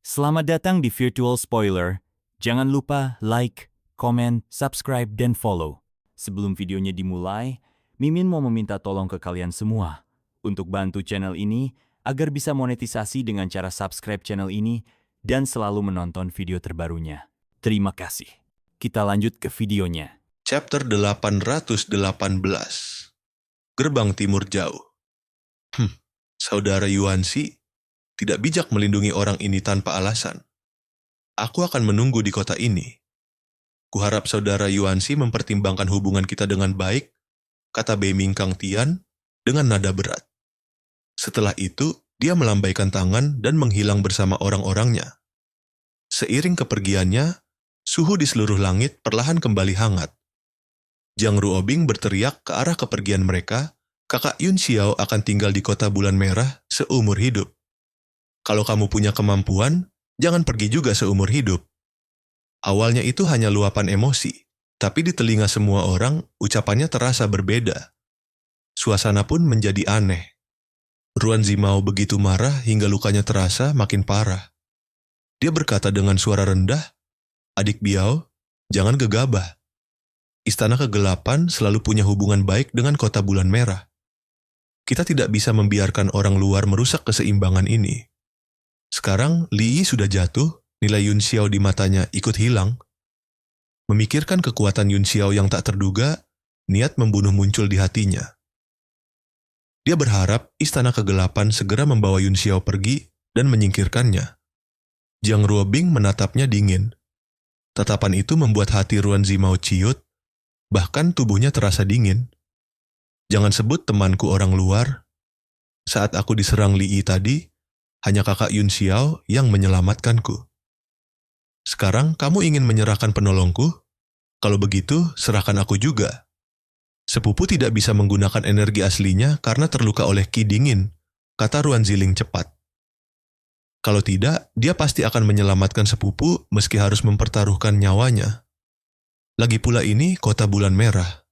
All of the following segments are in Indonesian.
Selamat datang di Virtual Spoiler. Jangan lupa like, komen, subscribe, dan follow. Sebelum videonya dimulai, Mimin mau meminta tolong ke kalian semua untuk bantu channel ini agar bisa monetisasi dengan cara subscribe channel ini dan selalu menonton video terbarunya. Terima kasih. Kita lanjut ke videonya. Chapter 818. Gerbang Timur Jauh. Saudara Yuansi tidak bijak melindungi orang ini tanpa alasan. Aku akan menunggu di kota ini. Kuharap saudara Yuansi mempertimbangkan hubungan kita dengan baik, kata Beiming Kang Tian dengan nada berat. Setelah itu, dia melambaikan tangan dan menghilang bersama orang-orangnya. Seiring kepergiannya, suhu di seluruh langit perlahan kembali hangat. Jiang Ruobing berteriak ke arah kepergian mereka, kakak Yun Xiao akan tinggal di kota bulan merah seumur hidup. Kalau kamu punya kemampuan, jangan pergi juga seumur hidup. Awalnya itu hanya luapan emosi, tapi di telinga semua orang, ucapannya terasa berbeda. Suasana pun menjadi aneh. Ruan Zimao begitu marah hingga lukanya terasa makin parah. Dia berkata dengan suara rendah, "Adik Biao, jangan gegabah. Istana Kegelapan selalu punya hubungan baik dengan kota bulan merah. Kita tidak bisa membiarkan orang luar merusak keseimbangan ini." Sekarang Li Yi sudah jatuh, nilai Yun Xiao di matanya ikut hilang. Memikirkan kekuatan Yun Xiao yang tak terduga, niat membunuh muncul di hatinya. Dia berharap Istana Kegelapan segera membawa Yun Xiao pergi dan menyingkirkannya. Jiang Ruobing menatapnya dingin. Tatapan itu membuat hati Ruan Zimao ciut, bahkan tubuhnya terasa dingin. Jangan sebut temanku orang luar. Saat aku diserang Li Yi tadi, hanya kakak Yun Xiao yang menyelamatkanku. Sekarang kamu ingin menyerahkan penolongku? Kalau begitu, serahkan aku juga. Sepupu tidak bisa menggunakan energi aslinya karena terluka oleh ki dingin, kata Ruan Ziling cepat. Kalau tidak, dia pasti akan menyelamatkan sepupu meski harus mempertaruhkan nyawanya. Lagi pula ini kota bulan merah.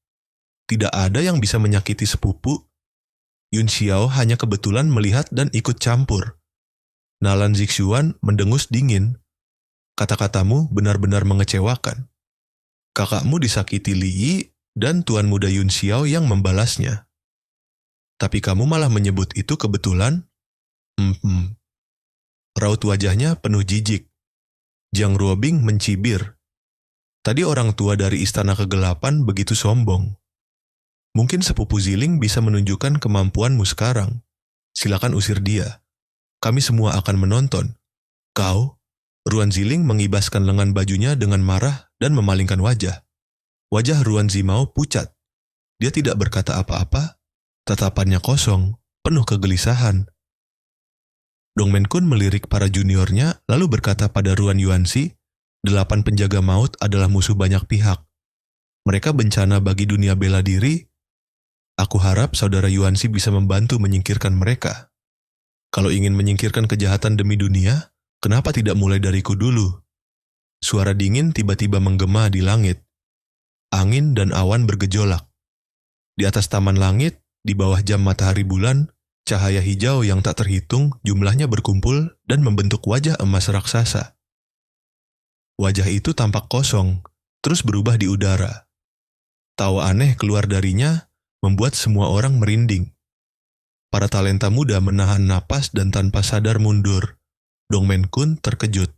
Tidak ada yang bisa menyakiti sepupu. Yun Xiao hanya kebetulan melihat dan ikut campur. Nalan Zixuan mendengus dingin. Kata-katamu benar-benar mengecewakan. Kakakmu disakiti Li Yi dan Tuan Muda Yun Xiao yang membalasnya. Tapi kamu malah menyebut itu kebetulan? Raut wajahnya penuh jijik. Jiang Ruobing mencibir. Tadi orang tua dari Istana Kegelapan begitu sombong. Mungkin sepupu Ziling bisa menunjukkan kemampuanmu sekarang. Silakan usir dia. Kami semua akan menonton. Kau? Ruan Ziling mengibaskan lengan bajunya dengan marah dan memalingkan wajah. Wajah Ruan Zimao pucat. Dia tidak berkata apa-apa. Tatapannya kosong, penuh kegelisahan. Dongmen Kun melirik para juniornya lalu berkata pada Ruan Yuansi, 8 penjaga maut adalah musuh banyak pihak. Mereka bencana bagi dunia bela diri. Aku harap saudara Yuansi bisa membantu menyingkirkan mereka. Kalau ingin menyingkirkan kejahatan demi dunia, kenapa tidak mulai dariku dulu? Suara dingin tiba-tiba menggema di langit. Angin dan awan bergejolak. Di atas taman langit, di bawah jam matahari bulan, cahaya hijau yang tak terhitung jumlahnya berkumpul dan membentuk wajah emas raksasa. Wajah itu tampak kosong, terus berubah di udara. Tawa aneh keluar darinya, membuat semua orang merinding. Para talenta muda menahan napas dan tanpa sadar mundur. Dongmen Kun terkejut.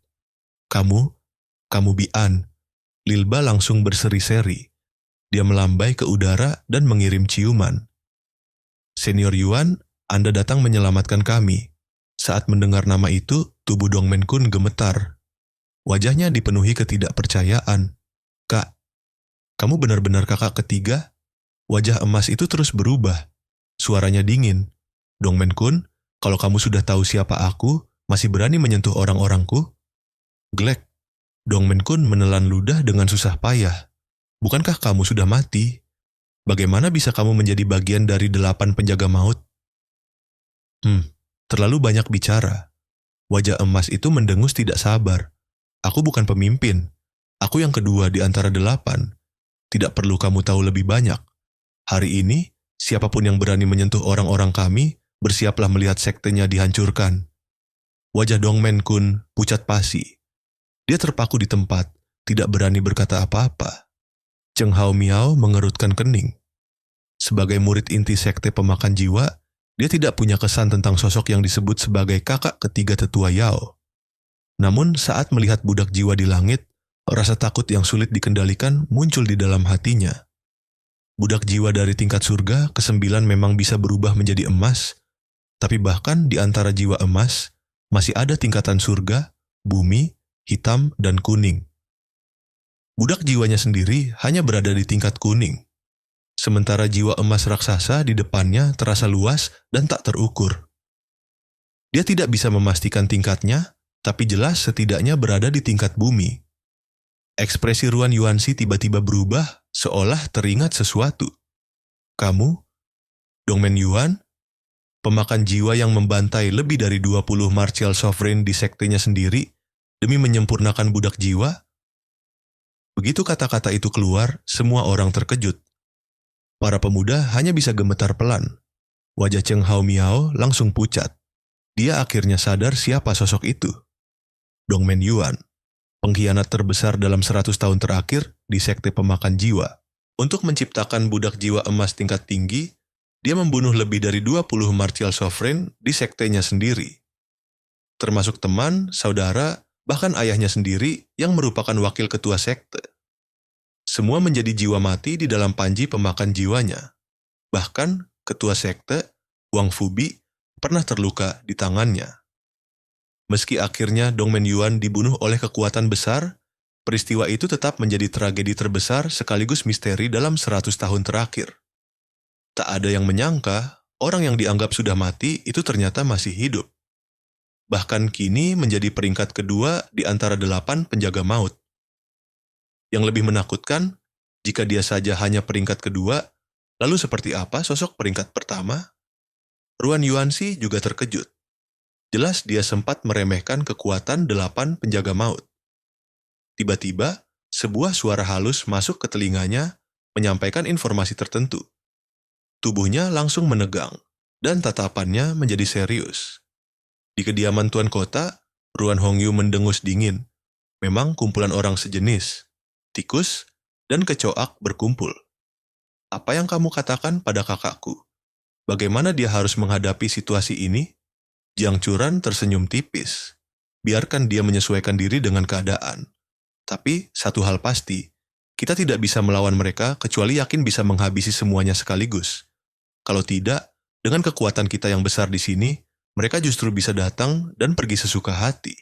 Kamu Bian. Lilba langsung berseri-seri. Dia melambai ke udara dan mengirim ciuman. Senior Yuan, Anda datang menyelamatkan kami. Saat mendengar nama itu, tubuh Dongmen Kun gemetar. Wajahnya dipenuhi ketidakpercayaan. Kak, kamu benar-benar kakak ketiga? Wajah emas itu terus berubah. Suaranya dingin. Dongmen Kun, kalau kamu sudah tahu siapa aku, masih berani menyentuh orang-orangku? Glek. Dongmen Kun menelan ludah dengan susah payah. Bukankah kamu sudah mati? Bagaimana bisa kamu menjadi bagian dari 8 penjaga maut? Terlalu banyak bicara. Wajah emas itu mendengus tidak sabar. Aku bukan pemimpin. Aku yang kedua di antara 8. Tidak perlu kamu tahu lebih banyak. Hari ini, siapapun yang berani menyentuh orang-orang kami, bersiaplah melihat sektenya dihancurkan. Wajah Dongmen Kun pucat pasi. Dia terpaku di tempat, tidak berani berkata apa-apa. Cheng Hao Miao mengerutkan kening. Sebagai murid inti sekte pemakan jiwa, dia tidak punya kesan tentang sosok yang disebut sebagai kakak ketiga tetua Yao. Namun saat melihat budak jiwa di langit, rasa takut yang sulit dikendalikan muncul di dalam hatinya. Budak jiwa dari tingkat surga ke-9 memang bisa berubah menjadi emas, tapi bahkan di antara jiwa emas, masih ada tingkatan surga, bumi, hitam, dan kuning. Budak jiwanya sendiri hanya berada di tingkat kuning. Sementara jiwa emas raksasa di depannya terasa luas dan tak terukur. Dia tidak bisa memastikan tingkatnya, tapi jelas setidaknya berada di tingkat bumi. Ekspresi Ruan Yuanxi tiba-tiba berubah, seolah teringat sesuatu. Kamu, Dongmen Yuan, pemakan jiwa yang membantai lebih dari 20 martial sovereign di sektenya sendiri demi menyempurnakan budak jiwa? Begitu kata-kata itu keluar, semua orang terkejut. Para pemuda hanya bisa gemetar pelan. Wajah Cheng Hao Miao langsung pucat. Dia akhirnya sadar siapa sosok itu. Dongmen Yuan, pengkhianat terbesar dalam 100 tahun terakhir di sekte pemakan jiwa. Untuk menciptakan budak jiwa emas tingkat tinggi, dia membunuh lebih dari 20 martial sovereign di sektenya sendiri. Termasuk teman, saudara, bahkan ayahnya sendiri yang merupakan wakil ketua sekte. Semua menjadi jiwa mati di dalam panji pemakan jiwanya. Bahkan, ketua sekte, Wang Fubi, pernah terluka di tangannya. Meski akhirnya Dongmen Yuan dibunuh oleh kekuatan besar, peristiwa itu tetap menjadi tragedi terbesar sekaligus misteri dalam 100 tahun terakhir. Tak ada yang menyangka, orang yang dianggap sudah mati itu ternyata masih hidup. Bahkan kini menjadi peringkat kedua di antara 8 penjaga maut. Yang lebih menakutkan, jika dia saja hanya peringkat kedua, lalu seperti apa sosok peringkat pertama? Ruan Yuanxi juga terkejut. Jelas dia sempat meremehkan kekuatan 8 penjaga maut. Tiba-tiba, sebuah suara halus masuk ke telinganya, menyampaikan informasi tertentu. Tubuhnya langsung menegang, dan tatapannya menjadi serius. Di kediaman Tuan Kota, Ruan Hongyu mendengus dingin. Memang kumpulan orang sejenis. Tikus, dan kecoak berkumpul. Apa yang kamu katakan pada kakakku? Bagaimana dia harus menghadapi situasi ini? Jiang Churan tersenyum tipis. Biarkan dia menyesuaikan diri dengan keadaan. Tapi, satu hal pasti, kita tidak bisa melawan mereka kecuali yakin bisa menghabisi semuanya sekaligus. Kalau tidak, dengan kekuatan kita yang besar di sini, mereka justru bisa datang dan pergi sesuka hati.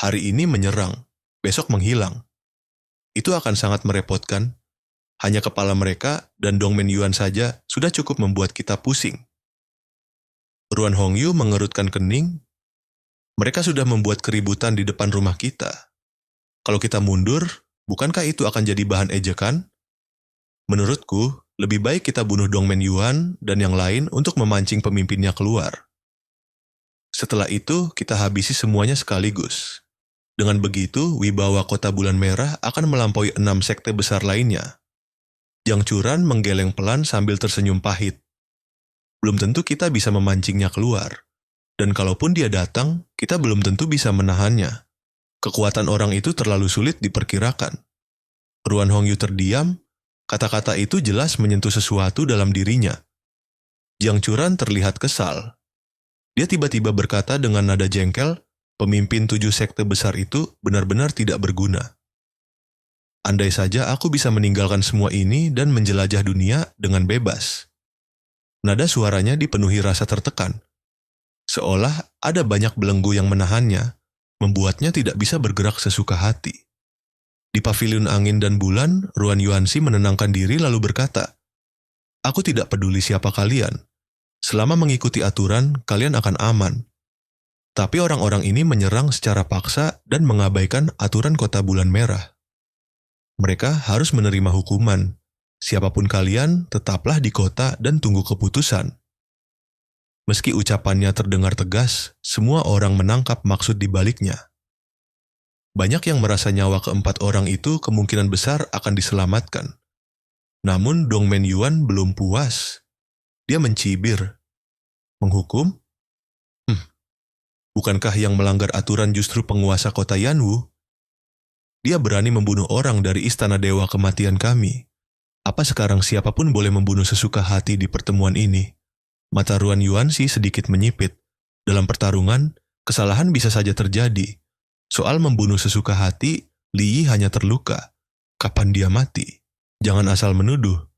Hari ini menyerang, besok menghilang. Itu akan sangat merepotkan. Hanya kepala mereka dan Dongmen Yuan saja sudah cukup membuat kita pusing. Ruan Hongyu mengerutkan kening. Mereka sudah membuat keributan di depan rumah kita. Kalau kita mundur, bukankah itu akan jadi bahan ejekan? Menurutku, lebih baik kita bunuh Dongmen Yuan dan yang lain untuk memancing pemimpinnya keluar. Setelah itu, kita habisi semuanya sekaligus. Dengan begitu, wibawa Kota Bulan Merah akan melampaui 6 sekte besar lainnya. Jiang Churan menggeleng pelan sambil tersenyum pahit. Belum tentu kita bisa memancingnya keluar. Dan kalaupun dia datang, kita belum tentu bisa menahannya. Kekuatan orang itu terlalu sulit diperkirakan. Ruan Hongyu terdiam, kata-kata itu jelas menyentuh sesuatu dalam dirinya. Jiang Churan terlihat kesal. Dia tiba-tiba berkata dengan nada jengkel, pemimpin 7 sekte besar itu benar-benar tidak berguna. Andai saja aku bisa meninggalkan semua ini dan menjelajah dunia dengan bebas. Nada suaranya dipenuhi rasa tertekan. Seolah ada banyak belenggu yang menahannya, membuatnya tidak bisa bergerak sesuka hati. Di pavilion angin dan bulan, Ruan Yuanxi menenangkan diri lalu berkata, "Aku tidak peduli siapa kalian. Selama mengikuti aturan, kalian akan aman. Tapi orang-orang ini menyerang secara paksa dan mengabaikan aturan Kota Bulan Merah. Mereka harus menerima hukuman. Siapapun kalian, tetaplah di kota dan tunggu keputusan." Meski ucapannya terdengar tegas, semua orang menangkap maksud di baliknya. Banyak yang merasa nyawa keempat orang itu kemungkinan besar akan diselamatkan. Namun Dongmen Yuan belum puas. Dia mencibir. Menghukum? Bukankah yang melanggar aturan justru penguasa kota Yanwu? Dia berani membunuh orang dari istana dewa kematian kami. Apa sekarang siapapun boleh membunuh sesuka hati di pertemuan ini? Mata Ruan Yuanxi sedikit menyipit. Dalam pertarungan, kesalahan bisa saja terjadi. Soal membunuh sesuka hati, Li Yi hanya terluka. Kapan dia mati? Jangan asal menuduh.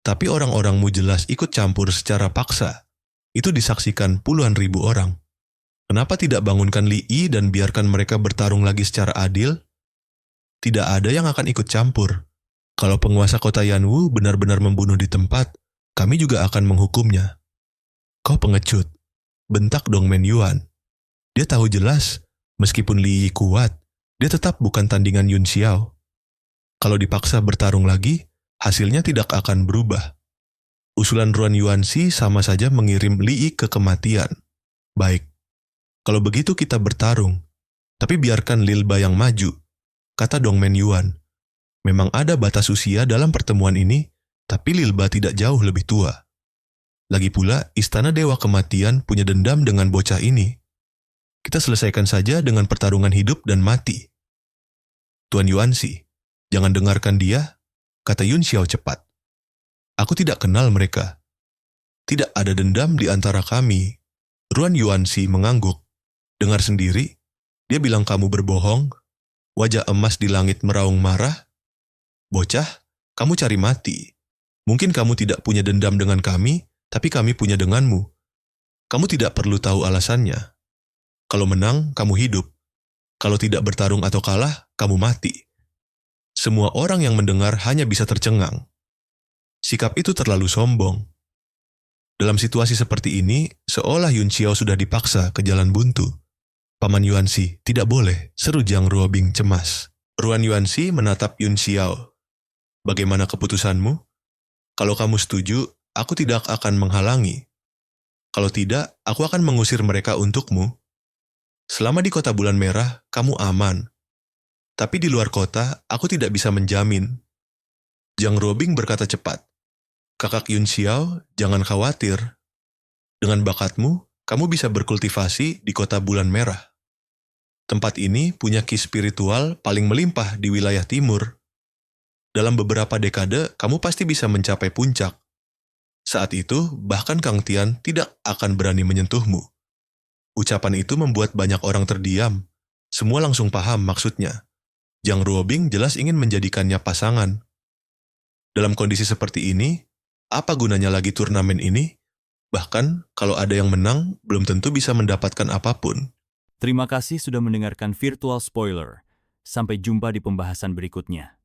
Tapi orang-orangmu jelas ikut campur secara paksa. Itu disaksikan puluhan ribu orang. Kenapa tidak bangunkan Li Yi dan biarkan mereka bertarung lagi secara adil? Tidak ada yang akan ikut campur. Kalau penguasa kota Yanwu benar-benar membunuh di tempat, kami juga akan menghukumnya. Kau pengecut, bentak Dongmen Yuan. Dia tahu jelas, meskipun Li Yi kuat, dia tetap bukan tandingan Yun Xiao. Kalau dipaksa bertarung lagi, hasilnya tidak akan berubah. Usulan Ruan Yuanxi sama saja mengirim Li Yi ke kematian. Baik, kalau begitu kita bertarung, tapi biarkan Lilba yang maju, kata Dongmen Yuan. Memang ada batas usia dalam pertemuan ini, tapi Lilba tidak jauh lebih tua. Lagi pula, Istana Dewa Kematian punya dendam dengan bocah ini. Kita selesaikan saja dengan pertarungan hidup dan mati. Tuan Yuanxi, jangan dengarkan dia, kata Yun Xiao cepat. Aku tidak kenal mereka. Tidak ada dendam di antara kami. Ruan Yuanxi mengangguk. Dengar sendiri, dia bilang kamu berbohong. Wajah emas di langit meraung marah. Bocah, kamu cari mati. Mungkin kamu tidak punya dendam dengan kami, tapi kami punya denganmu. Kamu tidak perlu tahu alasannya. Kalau menang, kamu hidup. Kalau tidak bertarung atau kalah, kamu mati. Semua orang yang mendengar hanya bisa tercengang. Sikap itu terlalu sombong. Dalam situasi seperti ini, seolah Yun Xiao sudah dipaksa ke jalan buntu. Paman Yuanxi, tidak boleh, seru Jiang Ruobing cemas. Ruan Yuanxi menatap Yun Xiao. Bagaimana keputusanmu? Kalau kamu setuju, aku tidak akan menghalangi. Kalau tidak, aku akan mengusir mereka untukmu. Selama di kota bulan merah, kamu aman. Tapi di luar kota, aku tidak bisa menjamin. Jiang Ruobing berkata cepat. Kakak Yun Xiao, jangan khawatir. Dengan bakatmu, kamu bisa berkultivasi di kota bulan merah. Tempat ini punya ki spiritual paling melimpah di wilayah timur. Dalam beberapa dekade, kamu pasti bisa mencapai puncak. Saat itu, bahkan Kang Tian tidak akan berani menyentuhmu. Ucapan itu membuat banyak orang terdiam. Semua langsung paham maksudnya. Jiang Ruobing jelas ingin menjadikannya pasangan. Dalam kondisi seperti ini, apa gunanya lagi turnamen ini? Bahkan, kalau ada yang menang, belum tentu bisa mendapatkan apapun. Terima kasih sudah mendengarkan Virtual Spoiler. Sampai jumpa di pembahasan berikutnya.